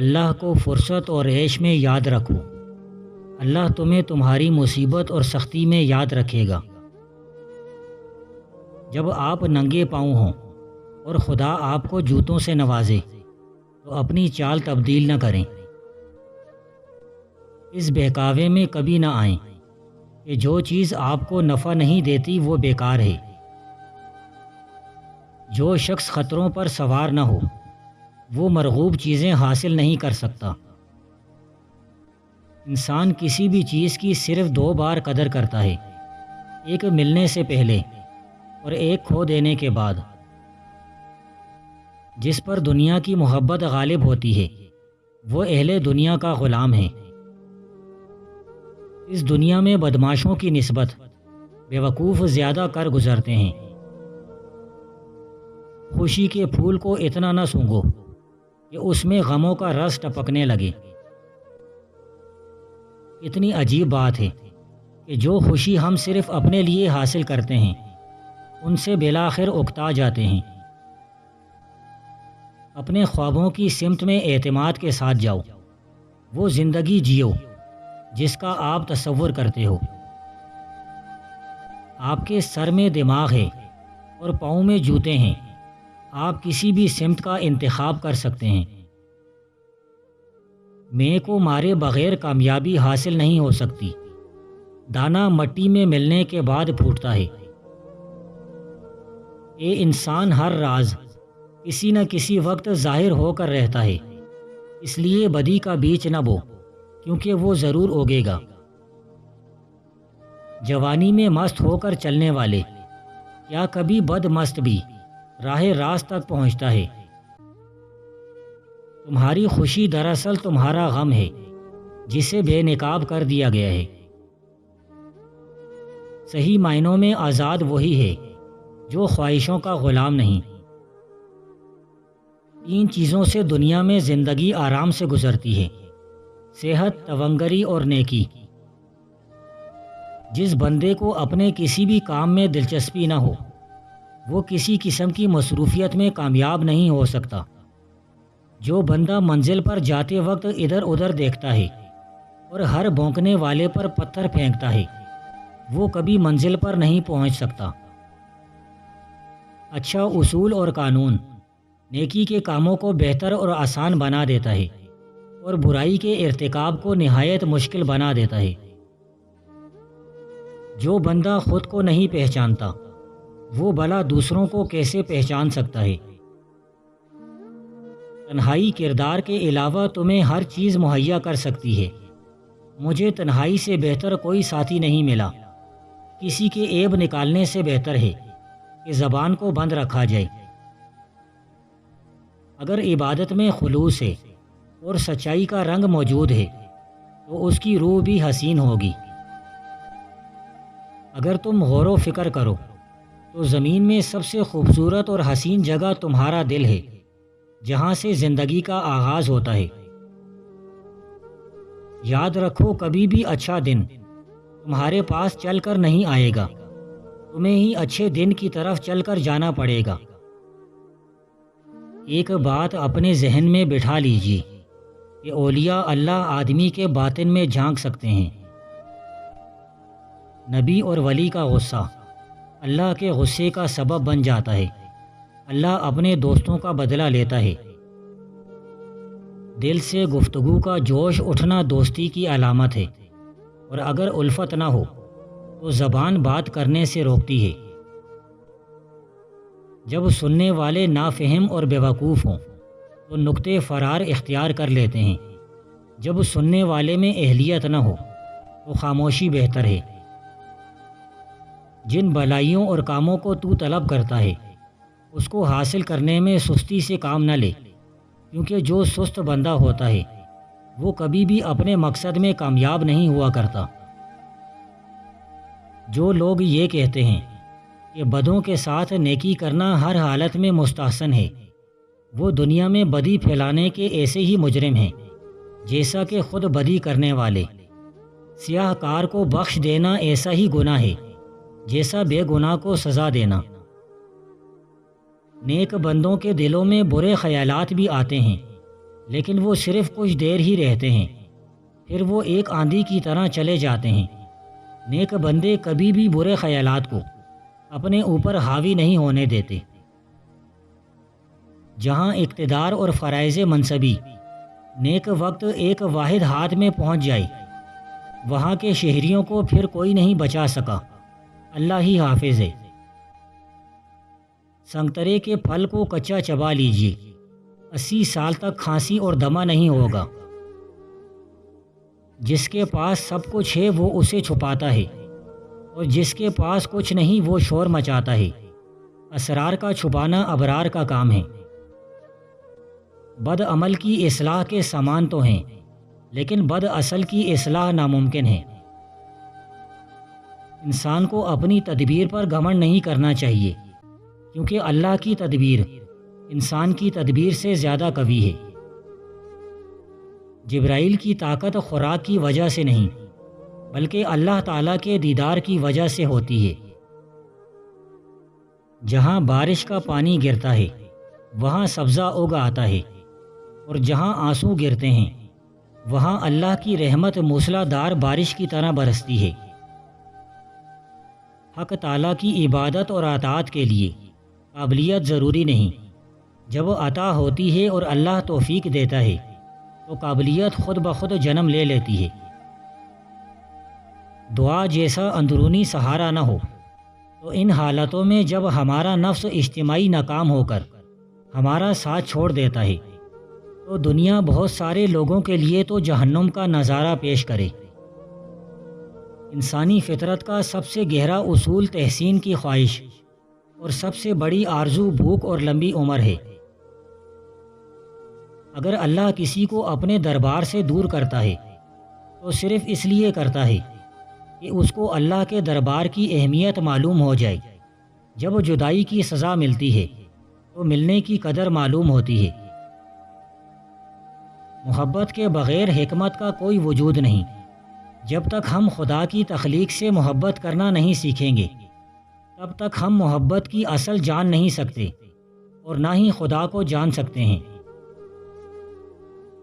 اللہ کو فرصت اور عیش میں یاد رکھو، اللہ تمہیں تمہاری مصیبت اور سختی میں یاد رکھے گا۔ جب آپ ننگے پاؤں ہوں اور خدا آپ کو جوتوں سے نوازے تو اپنی چال تبدیل نہ کریں۔ اس بہکاوے میں کبھی نہ آئیں کہ جو چیز آپ کو نفع نہیں دیتی وہ بیکار ہے۔ جو شخص خطروں پر سوار نہ ہو وہ مرغوب چیزیں حاصل نہیں کر سکتا۔ انسان کسی بھی چیز کی صرف 2 بار قدر کرتا ہے، ایک ملنے سے پہلے اور ایک کھو دینے کے بعد۔ جس پر دنیا کی محبت غالب ہوتی ہے وہ اہل دنیا کا غلام ہے۔ اس دنیا میں بدماشوں کی نسبت بیوقوف زیادہ کر گزرتے ہیں۔ خوشی کے پھول کو اتنا نہ سونگھو کہ اس میں غموں کا رس ٹپکنے لگے۔ اتنی عجیب بات ہے کہ جو خوشی ہم صرف اپنے لیے حاصل کرتے ہیں ان سے بالآخر اکتا جاتے ہیں۔ اپنے خوابوں کی سمت میں اعتماد کے ساتھ جاؤ، وہ زندگی جیو جس کا آپ تصور کرتے ہو۔ آپ کے سر میں دماغ ہے اور پاؤں میں جوتے ہیں، آپ کسی بھی سمت کا انتخاب کر سکتے ہیں۔ میں کو مارے بغیر کامیابی حاصل نہیں ہو سکتی، دانہ مٹی میں ملنے کے بعد پھوٹتا ہے۔ اے انسان، ہر راز کسی نہ کسی وقت ظاہر ہو کر رہتا ہے، اس لیے بدی کا بیج نہ بو کیونکہ وہ ضرور اگے گا۔ جوانی میں مست ہو کر چلنے والے کیا کبھی بد مست بھی راہ راست تک پہنچتا ہے؟ تمہاری خوشی دراصل تمہارا غم ہے جسے بے نقاب کر دیا گیا ہے۔ صحیح معنوں میں آزاد وہی ہے جو خواہشوں کا غلام نہیں۔ 3 چیزوں سے دنیا میں زندگی آرام سے گزرتی ہے: صحت، تونگری اور نیکی۔ جس بندے کو اپنے کسی بھی کام میں دلچسپی نہ ہو وہ کسی قسم کی مصروفیت میں کامیاب نہیں ہو سکتا۔ جو بندہ منزل پر جاتے وقت ادھر ادھر دیکھتا ہے اور ہر بھونکنے والے پر پتھر پھینکتا ہے وہ کبھی منزل پر نہیں پہنچ سکتا۔ اچھا اصول اور قانون نیکی کے کاموں کو بہتر اور آسان بنا دیتا ہے اور برائی کے ارتکاب کو نہایت مشکل بنا دیتا ہے۔ جو بندہ خود کو نہیں پہچانتا وہ بھلا دوسروں کو کیسے پہچان سکتا ہے؟ تنہائی کردار کے علاوہ تمہیں ہر چیز مہیا کر سکتی ہے۔ مجھے تنہائی سے بہتر کوئی ساتھی نہیں ملا۔ کسی کے عیب نکالنے سے بہتر ہے کہ زبان کو بند رکھا جائے۔ اگر عبادت میں خلوص ہے اور سچائی کا رنگ موجود ہے تو اس کی روح بھی حسین ہوگی۔ اگر تم غور و فکر کرو تو زمین میں سب سے خوبصورت اور حسین جگہ تمہارا دل ہے، جہاں سے زندگی کا آغاز ہوتا ہے۔ یاد رکھو، کبھی بھی اچھا دن تمہارے پاس چل کر نہیں آئے گا، تمہیں ہی اچھے دن کی طرف چل کر جانا پڑے گا۔ ایک بات اپنے ذہن میں بٹھا لیجیے کہ اولیاء اللہ آدمی کے باطن میں جھانک سکتے ہیں۔ نبی اور ولی کا غصہ اللہ کے غصے کا سبب بن جاتا ہے۔ اللہ اپنے دوستوں کا بدلہ لیتا ہے۔ دل سے گفتگو کا جوش اٹھنا دوستی کی علامت ہے، اور اگر الفت نہ ہو تو زبان بات کرنے سے روکتی ہے۔ جب سننے والے نافہم اور بیوقوف ہوں تو نقطے فرار اختیار کر لیتے ہیں۔ جب سننے والے میں اہلیت نہ ہو تو خاموشی بہتر ہے۔ جن بھلائیوں اور کاموں کو تو طلب کرتا ہے اس کو حاصل کرنے میں سستی سے کام نہ لے، کیونکہ جو سست بندہ ہوتا ہے وہ کبھی بھی اپنے مقصد میں کامیاب نہیں ہوا کرتا۔ جو لوگ یہ کہتے ہیں کہ بدوں کے ساتھ نیکی کرنا ہر حالت میں مستحسن ہے، وہ دنیا میں بدی پھیلانے کے ایسے ہی مجرم ہیں جیسا کہ خود بدی کرنے والے۔ سیاہ کار کو بخش دینا ایسا ہی گناہ ہے جیسا بے گناہ کو سزا دینا۔ نیک بندوں کے دلوں میں برے خیالات بھی آتے ہیں، لیکن وہ صرف کچھ دیر ہی رہتے ہیں، پھر وہ ایک آندھی کی طرح چلے جاتے ہیں۔ نیک بندے کبھی بھی برے خیالات کو اپنے اوپر حاوی نہیں ہونے دیتے۔ جہاں اقتدار اور فرائض منصبی نیک وقت ایک واحد ہاتھ میں پہنچ جائے، وہاں کے شہریوں کو پھر کوئی نہیں بچا سکا۔ اللہ ہی حافظ ہے۔ سنگترے کے پھل کو کچا چبا لیجیے، 80 سال تک کھانسی اور دمہ نہیں ہوگا۔ جس کے پاس سب کچھ ہے وہ اسے چھپاتا ہے، اور جس کے پاس کچھ نہیں وہ شور مچاتا ہے۔ اسرار کا چھپانا ابرار کا کام ہے۔ بد عمل کی اصلاح کے سامان تو ہیں، لیکن بد اصل کی اصلاح ناممکن ہے۔ انسان کو اپنی تدبیر پر گھمنڈ نہیں کرنا چاہیے، کیونکہ اللہ کی تدبیر انسان کی تدبیر سے زیادہ قوی ہے۔ جبرائیل کی طاقت خوراک کی وجہ سے نہیں، بلکہ اللہ تعالیٰ کے دیدار کی وجہ سے ہوتی ہے۔ جہاں بارش کا پانی گرتا ہے وہاں سبزہ اگ آتا ہے، اور جہاں آنسو گرتے ہیں وہاں اللہ کی رحمت موسلا دھار بارش کی طرح برستی ہے۔ حق تعالیٰ کی عبادت اور اطاعت کے لیے قابلیت ضروری نہیں، جب عطا ہوتی ہے اور اللہ توفیق دیتا ہے تو قابلیت خود بخود جنم لے لیتی ہے۔ دعا جیسا اندرونی سہارا نہ ہو تو ان حالتوں میں جب ہمارا نفس اجتماعی ناکام ہو کر ہمارا ساتھ چھوڑ دیتا ہے تو دنیا بہت سارے لوگوں کے لیے تو جہنم کا نظارہ پیش کرے۔ انسانی فطرت کا سب سے گہرا اصول تحسین کی خواہش اور سب سے بڑی آرزو بھوک اور لمبی عمر ہے۔ اگر اللہ کسی کو اپنے دربار سے دور کرتا ہے تو صرف اس لیے کرتا ہے کہ اس کو اللہ کے دربار کی اہمیت معلوم ہو جائے۔ جب جدائی کی سزا ملتی ہے تو ملنے کی قدر معلوم ہوتی ہے۔ محبت کے بغیر حکمت کا کوئی وجود نہیں۔ جب تک ہم خدا کی تخلیق سے محبت کرنا نہیں سیکھیں گے تب تک ہم محبت کی اصل جان نہیں سکتے اور نہ ہی خدا کو جان سکتے ہیں۔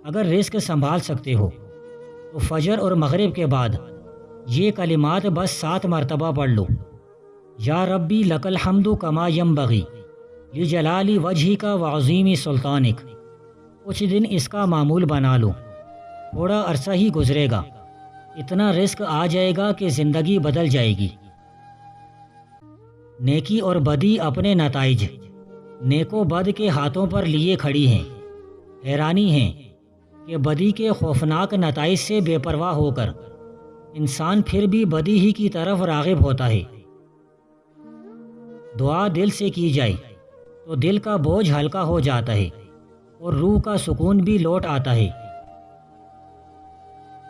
اگر رزق سنبھال سکتے ہو تو فجر اور مغرب کے بعد یہ کلمات بس 7 مرتبہ پڑھ لو۔ یا ربی لک الحمد کما ینبغی لجلال وجہک وعظیم سلطانک۔ کچھ دن اس کا معمول بنا لو، تھوڑا عرصہ ہی گزرے گا، اتنا رزق آ جائے گا کہ زندگی بدل جائے گی۔ نیکی اور بدی اپنے نتائج نیک و بد کے ہاتھوں پر لیے کھڑی ہیں۔ حیرانی ہے کہ بدی کے خوفناک نتائج سے بے پرواہ ہو کر انسان پھر بھی بدی ہی کی طرف راغب ہوتا ہے۔ دعا دل سے کی جائے تو دل کا بوجھ ہلکا ہو جاتا ہے اور روح کا سکون بھی لوٹ آتا ہے۔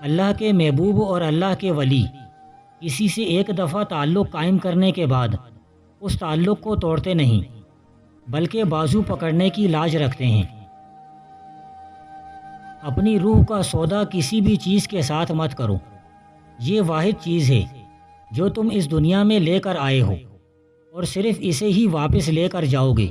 اللہ کے محبوب اور اللہ کے ولی کسی سے ایک دفعہ تعلق قائم کرنے کے بعد اس تعلق کو توڑتے نہیں، بلکہ بازو پکڑنے کی لاج رکھتے ہیں۔ اپنی روح کا سودا کسی بھی چیز کے ساتھ مت کرو۔ یہ واحد چیز ہے جو تم اس دنیا میں لے کر آئے ہو، اور صرف اسے ہی واپس لے کر جاؤ گے۔